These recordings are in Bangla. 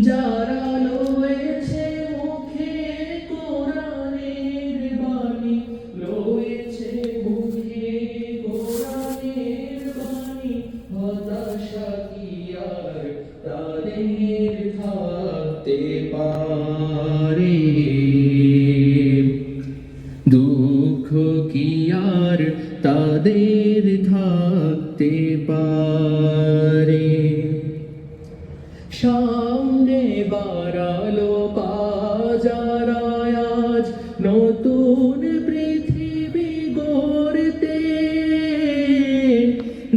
যারা রয়েছে মুখে কোরআনের বাণী, রয়েছে মুখে কোরআনের বাণী, হতাশা কি আর তাদের থাকতে পারে? দুঃখ কি আর তাদের থাকতে পারে? সামনে বাড়ালো বাজার আজ নতুন পৃথিবী গড়তে,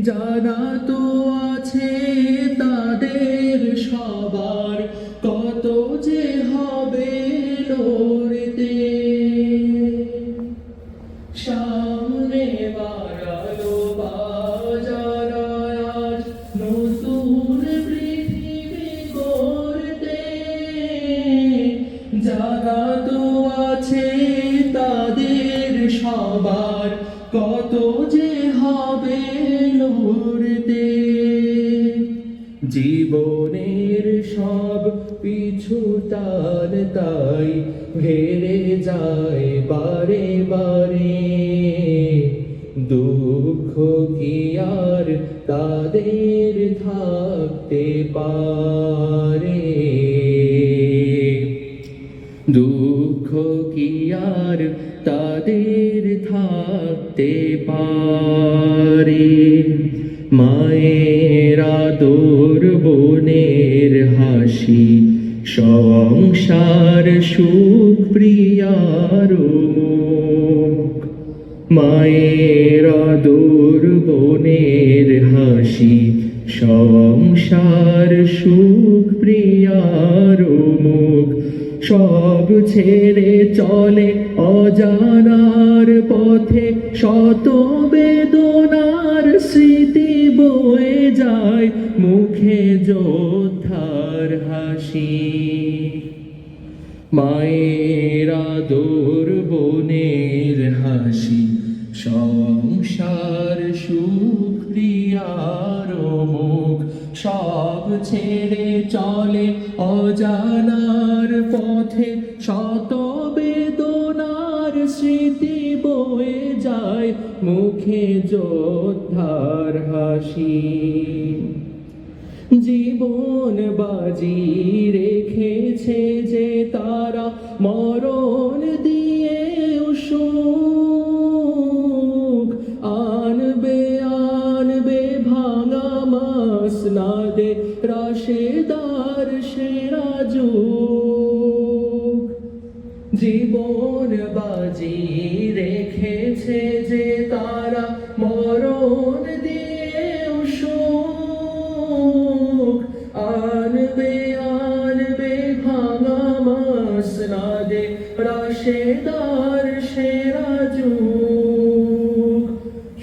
জানা তো আছে তাদের সবার কত যে হবে লড়তে। সামনে বাড়ালো বাজার আজ নতুন পৃথিবী গড়তে, যারা তো আছে তাদের সবার কত যে হবে লড়তে। জীবনের সব পিছু টান তাই হেরে যায় বারে বারে, দুঃখ কি আর তাদের থাকতে পারে? দুঃখ কি আর তাদের থাকতে পারে? মায়ের আদর, বোনের হাসি, সংসার সুখ প্রিয়ার মুখ। মায়ের আদর, বোনের হাসি, সংসার সুখ প্রিয়ার মুখ। সব ছেড়ে চলে অজানার পথে, শত বেদনার স্মৃতি বয়ে যায় মুখে যোদ্ধার হাসি। মায়ের আদর, বোনের হাসি, সংসার সুখ প্রিয়ার মুখ। সব ছেড়ে চলে অজানার পথে, শত বেদনার স্মৃতি বয়ে যায় মুখে যোদ্ধার হাসি। জীবন বাজি রেখেছে যে তারা, মরণ দিয়ে সুখ আনবে আনবে ভাঙা মাসনাদে রাশেদার সেরা যুগ। জীবন বাজি রেখেছে যে তারা, মরণ দিয়ে সুখ আনবে আনবে ভাঙা মাসনাদে রাশেদার সেরা যুগ।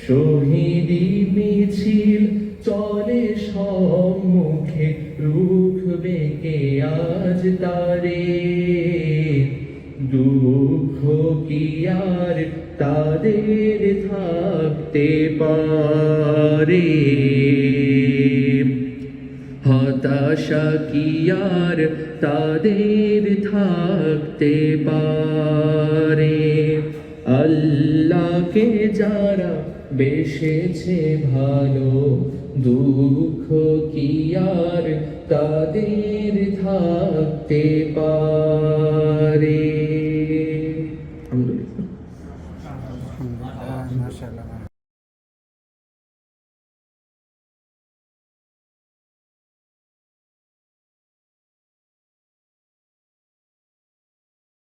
শহীদি মিছিল চলে সম্মুখে, রুখবে কে আজ তারে? দুঃখ কি আর তাদের থাকতে পারে? হতাশা কি আর তাদের থাকতে পারে? আল্লাহকে যারা বেসেছে ভালো, দুঃখ কি আর তাদের থাকতে পারে?